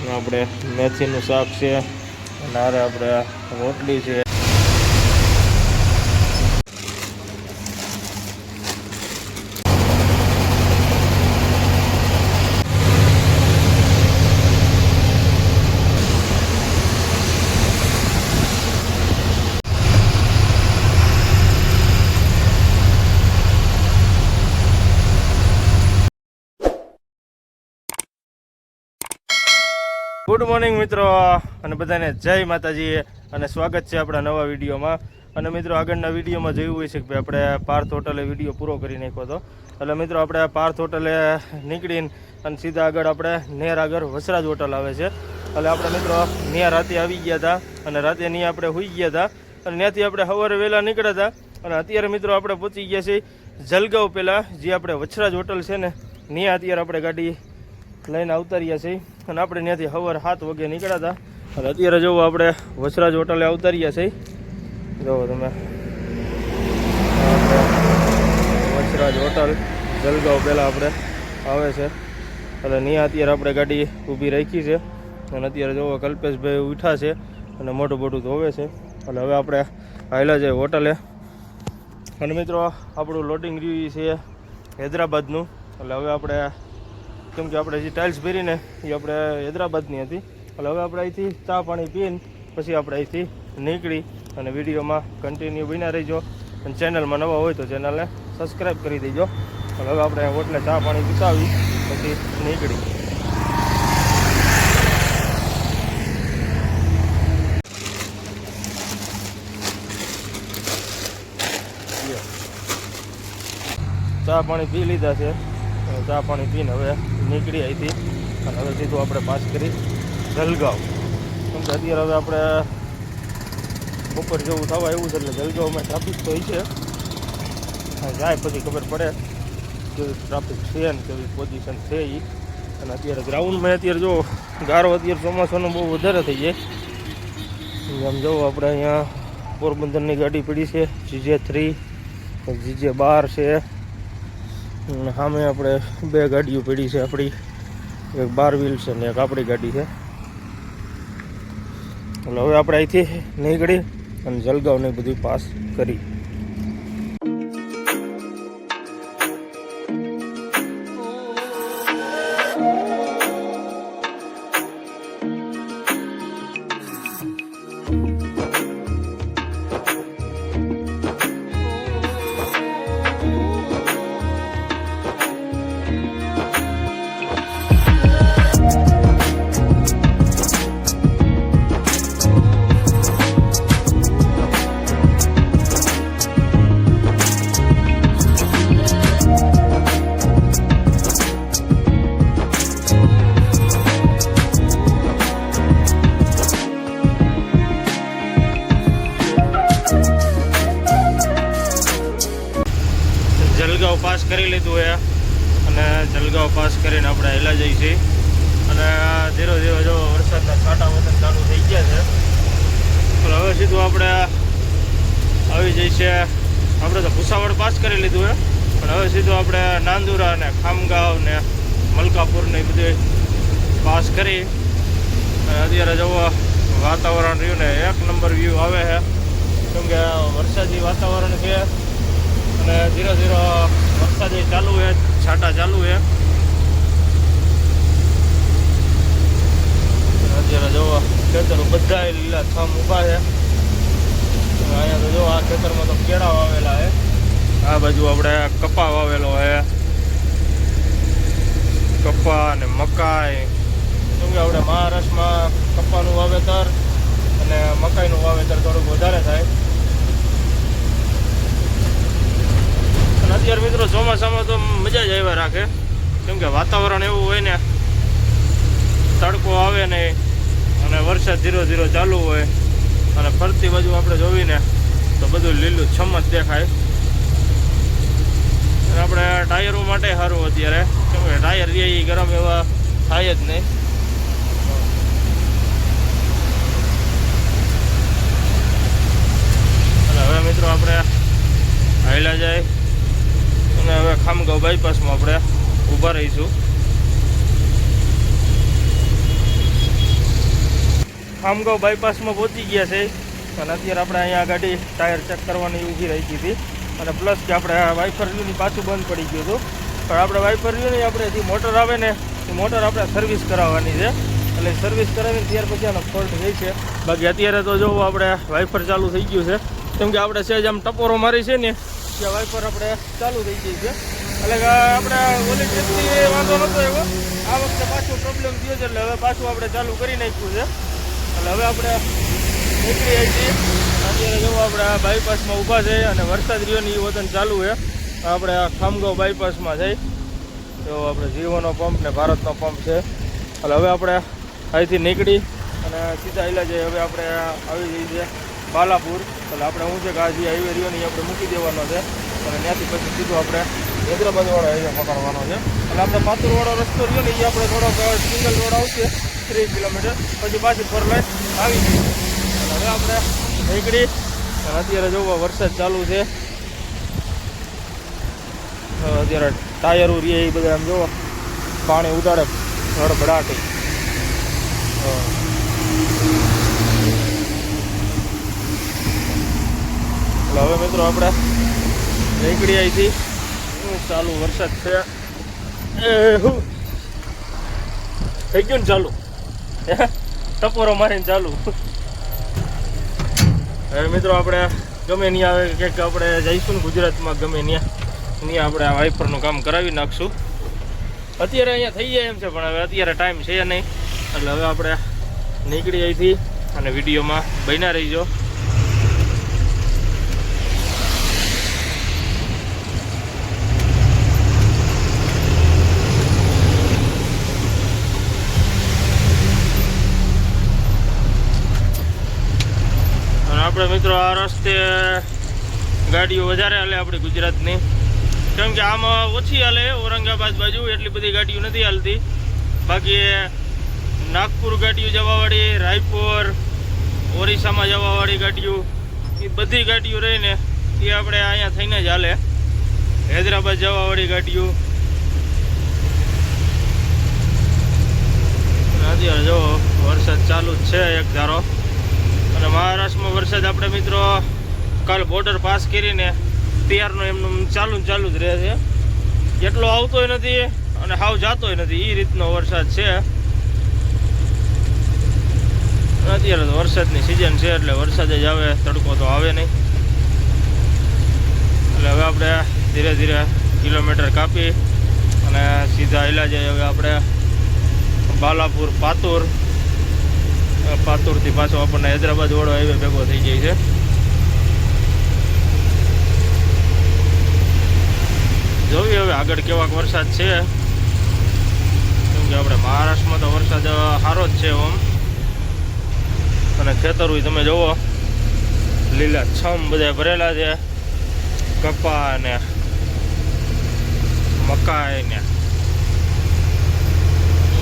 આપણે મેથીનું શાક છે અને હારે આપણે રોટલી છે. ગુડ મોર્નિંગ મિત્રો અને બધાને જય માતાજી અને સ્વાગત છે આપણા નવા વિડીયોમાં. અને મિત્રો આગળના વિડીયોમાં જોયું હોય છે કે આપણે પાર્થ હોટલે વિડીયો પૂરો કરી નાખ્યો હતો. એટલે મિત્રો આપણે પાર્થ હોટલે નીકળીને અને સીધા આગળ આપણે નેર આગળ વસરાજ હોટલ આવે છે. એટલે આપણે મિત્રો ત્યાં રાતે આવી ગયા હતા અને રાતે ત્યાં આપણે સૂઈ ગયા હતા અને ત્યાંથી આપણે સવારે વહેલા નીકળ્યા હતા. અને અત્યારે મિત્રો આપણે પહોંચી ગયા છીએ જલગાંવ. પહેલાં જે આપણે વસરાજ હોટલ છે ને ત્યાં અત્યારે આપણે ગાડી લઈને આવતાર્યા છીએ અને આપણે ત્યાંથી સવારે 7 વાગે નીકળ્યા હતા. અને અત્યારે જોવો આપણે વસરાજ હોટલે આવતાર્યા છીએ. જોવો તમે વસરાજ હોટલ જલગાંવ પહેલાં આપણે આવે છે. એટલે ત્યાં અત્યારે આપણે ગાડી ઊભી રાખી છે અને અત્યારે જોવો કલ્પેશભાઈ ઉઠા છે અને મોટું મોટું ધોવે છે. એટલે હવે આપણે આવેલા છે હોટલે. અને મિત્રો આપણું લોડિંગ રહ્યું છે હૈદરાબાદનું. એટલે હવે આપણે કેમ કે આપણે જે ટાઇલ્સ ભરીને એ આપણે હૈદરાબાદની હતી. એટલે હવે આપણે અહીંથી ચા પાણી પીને પછી આપણે અહીંથી નીકળી અને વિડીયોમાં કન્ટિન્યુ બન્યા રહીજો. અને ચેનલમાં નવા હોય તો ચેનલને સબસ્ક્રાઈબ કરી દેજો. અને હવે આપણે હોટલે ચા પાણી પીતાવી પછી નીકળી. ચા પાણી પી લીધા છે. ચા પાણી પીને હવે નીકળી અહીંથી અને હવે સીધું આપણે પાસ કરી જલગાંવ. કેમ કે અત્યારે હવે આપણે બપોર જેવું થવા એવું છે એટલે જલગાંવમાં ટ્રાફિક તો હોય છે. જાય પછી ખબર પડે કેવી ટ્રાફિક છે ને કેવી પોઝિશન છે એ. અને અત્યારે ગ્રાઉન્ડમાં અત્યારે જો ગારો અત્યારે ચોમાસાનો બહુ વધારે થઈ જાય. આમ જુઓ આપણે અહીંયા પોરબંદરની ગાડી પડી છે GJ3 GJ12 છે. સામે આપણે 2 ગાડીઓ પડી છે આપણી, એક 12 વ્હીલ છે ને એક આપણી ગાડી છે. એટલે હવે આપણે અહીંથી નીકળી અને જલગાંવને બધું પાસ કરી. જલગાંવ પાસ કરી લીધું છે અને જલગાંવ પાસ કરીને આપણે હેલા જઈએ છીએ. અને ધીરે ધીરે જો વરસાદના છાંટા વરસાદ ચાલુ થઈ ગયા છે. પણ હવે સીધું આપણે આવી જઈએ છીએ. આપણે તો ભૂસાવળ પાસ કરી લીધું છે પણ હવે સીધું આપણે નાંદુરા ને ખામગાંવ ને મલકાપુર ને બધું પાસ કરી. અને અત્યારે જવો વાતાવરણ રહ્યું ને 1 નંબર વ્યૂ આવે છે. કેમ કે વરસાદી વાતાવરણ છે અને ધીરે ધીરે વરસાદ ચાલુ છે, છાંટા ચાલુ છે. અત્યારે જો ખેતરો બધા લીલા છમ ઊભા છે. અહીંયા તો જો આ ખેતરમાં તો કેળા વાવેલા છે. આ બાજુ આપણે કપા વાવેલો છે, કપા અને મકાઈ. કેમ કે આપણે મહારાષ્ટ્રમાં કપાનું વાવેતર અને મકાઈનું વાવેતર થોડુંક વધારે થાય. અત્યારે મિત્રો ચોમાસામાં તો મજા જ આવ્યા રાખે. કેમ કે વાતાવરણ એવું હોય ને, તડકો આવે નહીં અને વરસાદ ધીરો ધીરો ચાલુ હોય અને ફરતી બાજુ આપણે જોઈને તો બધું લીલું છમ જ દેખાય. આપણે ટાયરો માટે સારું અત્યારે. કેમ કે ટાયર એ ગરમ એવા થાય જ નહીં. અને હવે મિત્રો આપણે હાલ્યા જાય અને હવે ખામગાંવ બાયપાસમાં આપણે ઊભા રહીશું. ખામગાંવ બાયપાસમાં પહોંચી ગયા છે અને અત્યારે આપણે અહીંયા ગાડી ટાયર ચેક કરવાની ઊભી રહી હતી અને પ્લસ કે આપણે વાઇફર વ્યૂની પાછું બંધ પડી ગયું હતું પણ આપણે વાઇફર વ્યૂની આપણે જે મોટર આવે ને એ મોટર આપણે સર્વિસ કરાવવાની છે એટલે સર્વિસ કરાવીને ત્યાર પછી આનો ફોલ્ટ થઈ છે બાકી અત્યારે તો જો આપણે વાઇફર ચાલુ થઈ ગયું છે કેમ કે આપણે સહેજ આમ ટપોરો મારી છે ને ત્યાં વાઇફર આપણે ચાલુ થઈ ગઈ છે એટલે કે આપણે ઓલી ટ્રીપથી વાંધો નહોતો એવો આ વખતે પાછું પ્રોબ્લેમ થયો છે એટલે હવે પાછું આપણે ચાલુ કરી નાખ્યું છે એટલે હવે આપણે નીકળી આવી છીએ અત્યારે જો આપણે આ બાયપાસમાં ઊભા છે અને વરસાદ રહ્યોની એ વતન ચાલુ છે આપણે આ ખામગાંવ બાયપાસમાં જઈ તો આપણે જીઓનો પંપ ને ભારતનો પંપ છે એટલે હવે આપણે અહીંથી નીકળી અને સીધા આવેલા જઈએ હવે આપણે આવી જઈએ છીએ બાલાપુર એટલે આપણે શું છે કે આ જે હાઈવે રહ્યો ને આપણે મૂકી દેવાનો છે અને ત્યાંથી પછી સીધું આપણે હૈદરાબાદવાળો હાઈવે પકડવાનો છે એટલે આપણે પાતુરવાળો રસ્તો રહ્યો ને એ આપણે થોડોક સિંગલ રોડ આવશે 30 કિલોમીટર પછી પાછી 4 લાઈન આવી ગઈ હવે આપણે નીકળી અને અત્યારે જોવો વરસાદ ચાલુ છે અત્યારે ટાયરો રહે એ બધા આમ જોવો પાણી ઉડાડે હળભડાટી એટલે હવે મિત્રો આપણે નીકળી અહીંથી ચાલુ વરસાદ છે થઈ ગયું ને ચાલુ ટપોરો મારીને ચાલુ હવે મિત્રો આપણે ગમે ત્યાં આવે કંઈક આપણે જઈશું ને ગુજરાતમાં ગમે ત્યાં આપણે આ વાઇપરનું કામ કરાવી નાખશું અત્યારે અહીંયા થઈ જાય એમ છે પણ હવે અત્યારે ટાઈમ છે નહીં એટલે હવે આપણે નીકળી અહીંથી અને વિડીયોમાં બન્યા રહીજો આપણે મિત્રો આ રસ્તે ગાડીઓ વધારે હાલે આપણી ગુજરાતની કેમ કે આમાં ઓછી હાલે ઔરંગાબાદ બાજુ એટલી બધી ગાડીઓ નથી હાલતી બાકી નાગપુર ગાડીઓ જવાવાળી રાયપુર ઓરિસ્સામાં જવાવાળી ગાડીઓ એ બધી ગાડીઓ રહીને એ આપણે અહીંયા થઈને જ હાલે હૈદરાબાદ જવાવાળી ગાડીઓ અત્યારે જો વરસાદ ચાલુ જ છે એક ધારો અને મહારાષ્ટ્રમાં વરસાદ આપણે મિત્રો કાલ બોર્ડર પાસ કરીને ત્યારનો એમનું ચાલુ જ રહે છે એટલો આવતોય નથી અને હાવ જાતોય નથી એ રીતનો વરસાદ છે અત્યારે તો વરસાદની સિઝન છે એટલે વરસાદ જ આવે તડકો તો આવે નહીં એટલે હવે આપણે ધીરે ધીરે કિલોમીટર કાપી અને સીધા આવેલા જઈએ હવે આપણે બાલાપુર પાતુરથી પાછો આપણને હૈદરાબાદ વાળો હાઈવે ભેગો થઈ જાય છે જોઈએ હવે આગળ કેવાક વરસાદ છે કેમ કે આપણે મહારાષ્ટ્રમાં તો વરસાદ સારો જ છે ઓમ અને ખેતરો તમે જુઓ લીલા છમ બધા ભરેલા છે કપા ને મકાઈ ને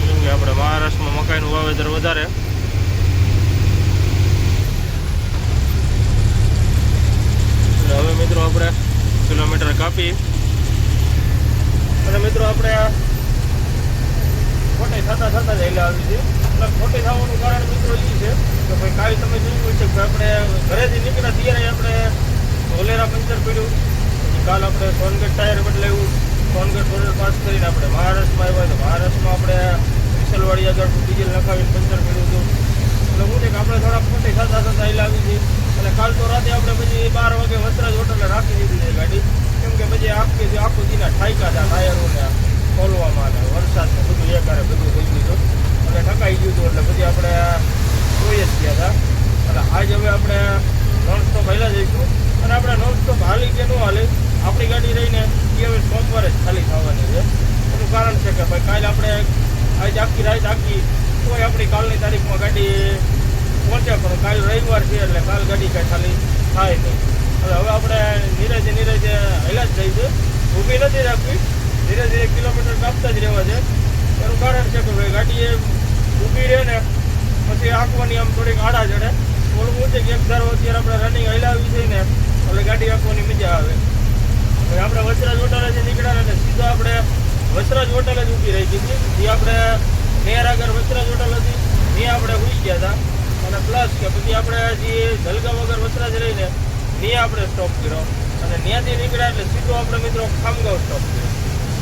કેમ કે આપણે મહારાષ્ટ્રમાં મકાઈનું વાવેતર વધારે હવે મિત્રો આપણે કિલોમીટર કાપી અને મિત્રો આપણે ખોટી થતા જ એટલે આવી છે એટલે ખોટી થવાનું કારણ મિત્રો એ છે કે ભાઈ કાલે તમે જોયું હોય છે કે આપણે ઘરેથી નીકળ્યા ત્યારે આપણે ધોલેરા પંચર પડ્યું પછી કાલ આપણે સોનગઢ ટાયર બદલાવ્યું સોનગઢ બોર્ડર પાસ કરીને આપણે મહારાષ્ટ્રમાં આવ્યા તો મહારાષ્ટ્રમાં આપણે વિસલવાડી આગળ ડીઝલ નખાવીને પંચર પડ્યું હતું એટલે હું છે કે આપણે થોડા ખોટી થતા એટલે આવી છે અને કાલ તો રાતે આપણે પછી 12 વાગે વસ્ત્રાજ હોટલે રાખી દીધી છે ગાડી કેમ કે પછી આખું દીના ઠાઈકા હતા ટાયરોને ખોલવામાં અને વરસાદને બધું એકારે બધું થઈ ગયું હતું અને ઠકાઈ ગયું હતું એટલે પછી આપણે જોઈ જ ગયા હતા એટલે આજ હવે આપણે નોનસ્ટોપ હાલ્યા જઈશું અને આપણે નોનસ્ટોપ હાલી કે ન હાલી આપણી ગાડી રહીને એ હવે સોમવારે જ ખાલી થવાની છે એનું કારણ છે કે ભાઈ કાલે આપણે આજ આખી રાત આખી તોય આપણી કાલની તારીખમાં ગાડી પહોંચ્યા પણ કાલ રવિવાર છે એટલે કાલ ગાડી કાંઈ ખાલી થાય નહીં એટલે હવે આપણે નીરજે હાલ્યા જ જઈશું ઊભી નથી રાખવી ધીરે ધીરે કિલોમીટર કાપતા જ રહેવા છે એનું કારણ છે કે ભાઈ ગાડી ઊભી રહે ને પછી આંકવાની આમ થોડીક આડા ચડે ઓલું છે કે એક ધારો અત્યારે આપણે રનિંગ હલાવી છે ને એટલે ગાડી આંકવાની મજા આવે હવે આપણે વસરાજ હોટલેથી નીકળ્યા ને સીધા આપણે વસરાજ હોટલે જ ઊભી રહી હતી જે આપણે નેર આગળ વસરાજ હોટલ હતી ત્યાં આપણે ઉઈ ગયા હતા અને ત્યાંથી આપણે જે જલગાંવ વગર વસરાજ રહીને ત્યાં આપણે સ્ટોપ કર્યો અને ત્યાંથી નીકળ્યા એટલે સીધો આપણે મિત્રો ખામગાંવ સ્ટોપ કર્યો.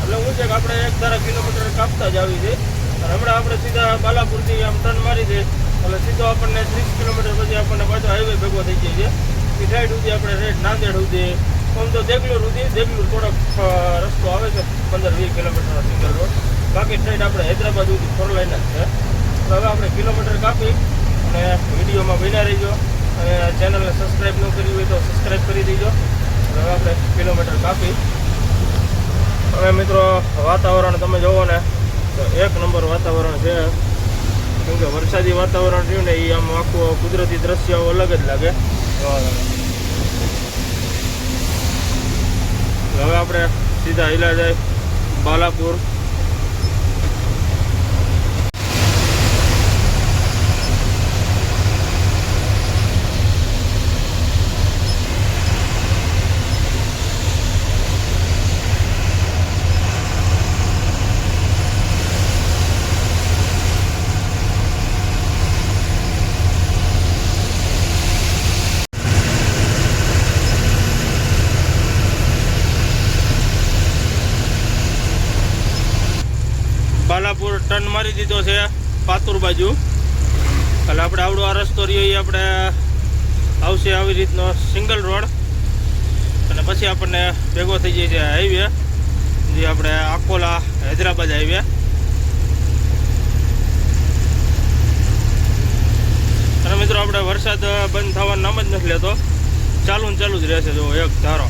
એટલે શું છે કે આપણે 1 ધારા કિલોમીટર કાપતા જ આવી છે અને હમણાં આપણે સીધા બાલાપુરથી આમ ટર્ન મારી દે એટલે સીધો આપણને 30 કિલોમીટર પછી આપણને પાછો હાઈવે ભેગો થઈ જાય છે. એ સાઈડ સુધી આપણે રેડ નાંદેડ સુધી આમ તો દેગલુર થોડોક રસ્તો આવે છે 15-20 કિલોમીટરનો સિંગલ રોડ. બાકી સાઈડ આપણે હૈદરાબાદ સુધી 4 લાઈન જ છે. તો હવે આપણે કિલોમીટર કાપી અને વિડીયોમાં બન્યા રહીજો અને ચેનલને સબસ્ક્રાઈબ ન કરી હોય તો સબસ્ક્રાઈબ કરી દેજો. હવે આપણે કિલોમીટર કાપી હવે મિત્રો વાતાવરણ તમે જોવો ને તો 1 નંબર વાતાવરણ છે. કેમ કે વરસાદી વાતાવરણ થયું ને એ આમ આખું કુદરતી દ્રશ્ય અલગ જ લાગે. હવે આપણે સીધા હિલા જાય બાલાપુર. બાલાપુર ટર્ન મારી દીધો છે પાતુર બાજુ. એટલે આપણે આવડો આ રસ્તો રહ્યો એ આપણે આવશે આવી રીતનો સિંગલ રોડ અને પછી આપણને ભેગો થઈ જાય છે હાઈવે જે આપણે અકોલા હૈદરાબાદ હાઈવે. અને મિત્રો આપણે વરસાદ બંધ થવાનું નામ જ નથી લેતો, ચાલુ ને ચાલુ જ રહેશે. જો 1 ધારો.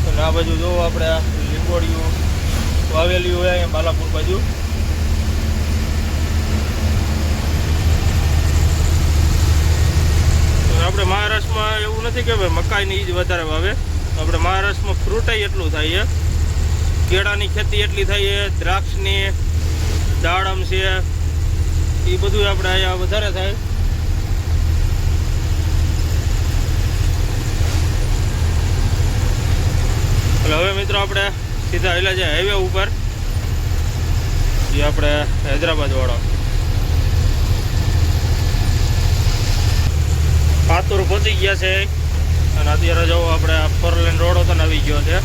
અને આ બાજુ જો આપણે લીંબોડિયું વાવેલી હોય અહીંયા બાલાપુર બાજુ. આપણે મહારાષ્ટ્રમાં એવું નથી કે ભાઈ મકાઈની જ વધારે વાવે. આપણે મહારાષ્ટ્રમાં ફ્રૂટાઈ એટલું થાય છે, કેળાની ખેતી એટલી થાય છે, દ્રાક્ષની, દાડમ છે, એ બધું આપણે અહીંયા વધારે થાય. એટલે હવે મિત્રો આપણે સીધા હેલા જાય હાઈવે ઉપર જે આપણે હૈદરાબાદ વાળો. પાતુર પહોંચી ગયા છે અને અત્યારે જો આપણે 4 લેન રોડ હતો ને આવી ગયો છે.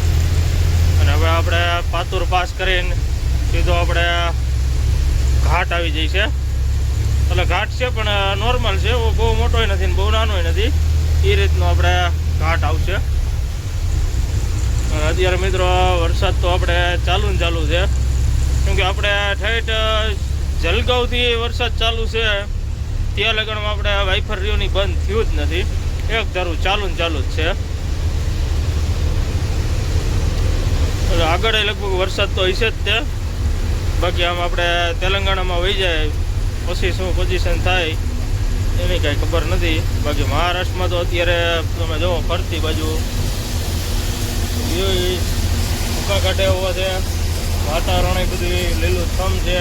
અને હવે આપણે પાતુર પાસ કરીને સીધો આપણે ઘાટ આવી જાય છે. એટલે ઘાટ છે પણ નોર્મલ છે, બહુ મોટોય નથી ને બહુ નાનોય નથી, એ રીતનો આપણે ઘાટ આવશે. અત્યારે મિત્રો વરસાદ તો આપણે ચાલુ ને ચાલુ છે. કેમકે આપણે ઠેઠ જલગાંવથી વરસાદ ચાલુ છે ત્યાં લગનમાં આપણે વાઇફર રહ્યોની બંધ થયું જ નથી, 1 ધારું ચાલુ ને ચાલુ જ છે. એટલે આગળ લગભગ વરસાદ તો હશે જ તે. બાકી આમ આપણે તેલંગાણામાં વહી જાય પછી શું પોઝિશન થાય એની કાંઈ ખબર નથી. બાકી મહારાષ્ટ્રમાં તો અત્યારે તમે જુઓ ફરતી બાજુ ભૂકા કાઢે એવો છે, વાતાવરણ એ બધું લીલુંછમ છે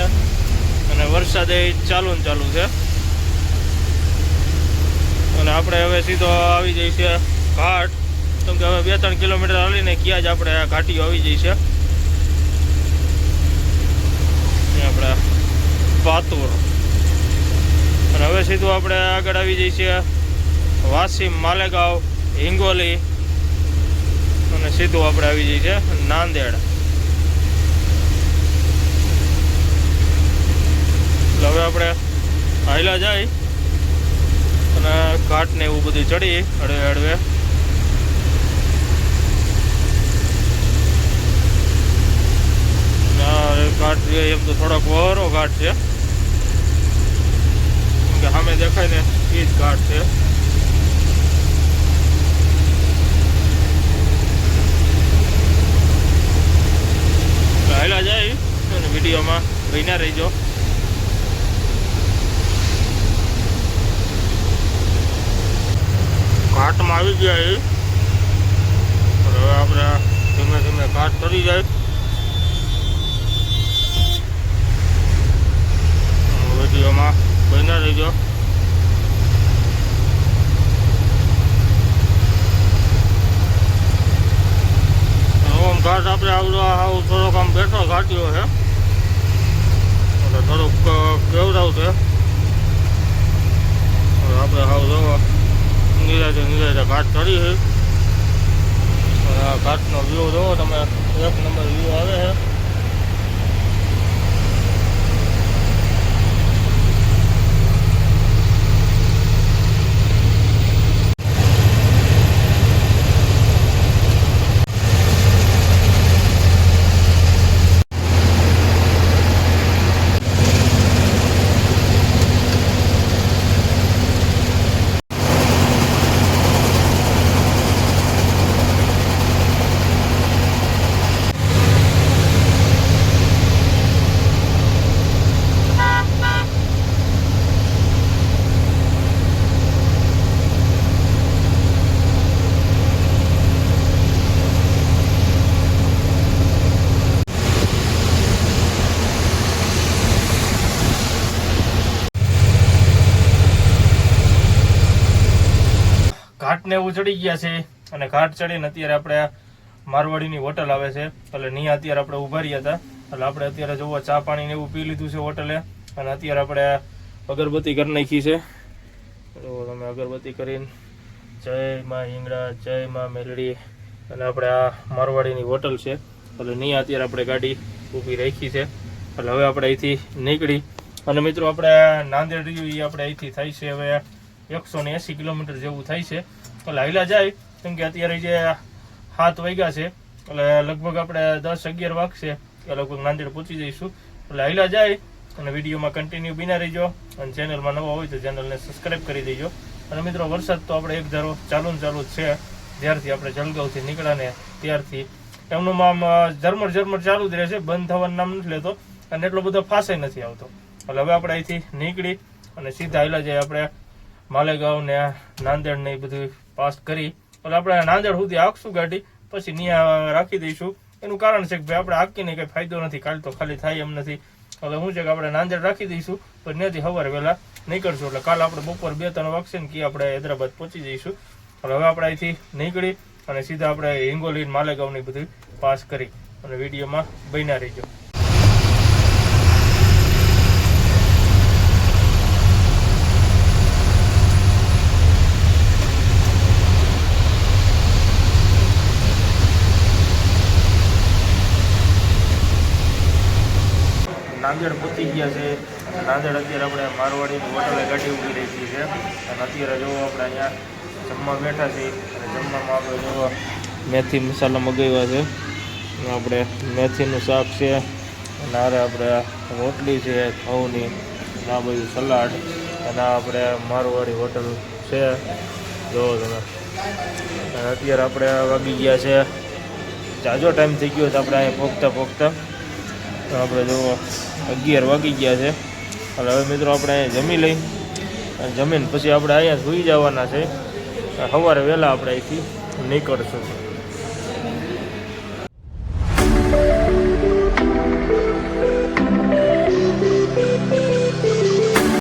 અને વરસાદ એ ચાલુ ને ચાલુ છે. અને આપણે હવે સીધો આવી જઈએ છે ઘાટ. કેમ કે હવે 2-3 કિલોમીટર હાલીને ક્યાં જ આપણે ઘાટીઓ આવી જઈએ છે. આપણે પાતુર અને હવે સીધું આપણે આગળ આવી જઈએ છીએ વાસીમ, માલેગાંવ, હિંગોલી અને સીધું આપણે આવી જઈએ છીએ નાંદેડ. એટલે હવે આપણે હાઈલા જાય અને ઘાટ ને એવું બધું ચડી હળવે હળવે. ઘાટ છે એમ તો થોડોક વહરો ઘાટ છે, કે સામે દેખાય ને એ જ ઘાટ છે. હાઈલા જાય અને વિડીયોમાં બન્યા રહીજો. ઘાટમાં આવી ગયા એ. હવે આપણે ધીમે ધીમે ઘાટ ચડી જાય. વિડીયોમાં બન્યા રહીજો. ઘાટ આપણે આવડો થોડોક આમ બેઠો ઘાટીઓ છે એટલે થોડુંક કેવડાવ છે. આપણે આપણે હાવ જોવા નિરાતે ઘાટ ચડી છે. આ ઘાટનો વ્યૂ જોવો તમે, 1 નંબર વ્યૂ આવે છે. ઘાટને એવું ચડી ગયા છે અને ઘાટ ચડીને અત્યારે આપણે મારવાડીની હોટલ આવે છે એટલે નહીં અત્યારે આપણે ઊભા રહ્યા હતા. એટલે આપણે અત્યારે જોવો ચા પાણી ને એવું પી લીધું છે હોટલે અને અત્યારે આપણે અગરબત્તી કરી નાખી છે. તો તમે અગરબત્તી કરીને જય માં હિંગળા, જય માં મેલડી, અને આપણે આ મારવાડીની હોટલ છે એટલે નહીં અત્યારે આપણે ગાડી ઊભી રાખી છે. એટલે હવે આપણે અહીંથી નીકળી અને મિત્રો આપણે નાંદેડ રહ્યું એ આપણે અહીંથી થાય છે હવે 180 કિલોમીટર જેવું થાય છે. એટલે હાઈલા જાય કેમ કે અત્યારે જે 7 વાગ્યા છે એટલે લગભગ આપણે 10-11 વાગશે એટલે લગભગ નાંદેડ પહોંચી જઈશું. એટલે હાઈલા જાય અને વિડીયોમાં કન્ટિન્યુ બિના રહીજો અને ચેનલમાં નવા હોય તો ચેનલને સબસ્ક્રાઈબ કરી દેજો. અને મિત્રો વરસાદ તો આપણે એક ધારો ચાલુ જ છે જ્યારથી આપણે જલગાંવથી નીકળ્યા ને ત્યારથી એમનું આમ ઝરમર ચાલુ જ રહે છે, બંધ થવાનું નામ નથી લેતો અને એટલો બધો ફાંસાઈ નથી આવતો. એટલે હવે આપણે અહીંથી નીકળી અને સીધા હાઈલા જાય આપણે માલેગાંવ ને નાંદેડ ને એ બધું પાસ કરી. એટલે આપણે નાંદેડ સુધી આંકશું ગાડી, પછી ત્યાં રાખી દઈશું. એનું કારણ છે કે ભાઈ આપણે આંકીને કંઈ ફાયદો નથી, કાલ તો ખાલી થાય એમ નથી. એટલે શું છે કે આપણે નાંદેડ રાખી દઈશું પણ ત્યાંથી સવારે વહેલા નીકળશું. એટલે કાલ આપણે બપોર 2-3 વાગશે ને કે આપણે હૈદરાબાદ પહોંચી જઈશું. એટલે હવે આપણે અહીંથી નીકળી અને સીધા આપણે હિંગોલી માલેગાંવની બધું પાસ કરી અને વિડીયોમાં બન્યા રહીજો. નાંદેડ પહોંચી ગયા છે. નાંદેડ અત્યારે આપણે મારવાડીની હોટલે ગાડી ઊભી રહી છે અને અત્યારે જો આપણે અહીંયા જમવા બેઠા છીએ અને જમવામાં આપણે જો મેથી મસાલા મગાવ્યા છે. આપણે મેથીનું શાક છે અને આરે આપણે રોટલી છે ઘઉંની, આ બધું સલાડ, અને આપણે મારવાડી હોટલ છે જો તમે. અને અત્યારે આપણે વાગી ગયા છે, જાજો ટાઈમ થઈ ગયો છે આપણે અહીંયા પહોંચતા આપણે જો 11 વાગી ગયા છે. એટલે હવે મિત્રો આપણે અહીંયા જમી લઈ અને જમીન પછી આપણે અહીંયા સુઈ જવાના છે. સવારે વહેલા આપણે અહીંથી નીકળશું.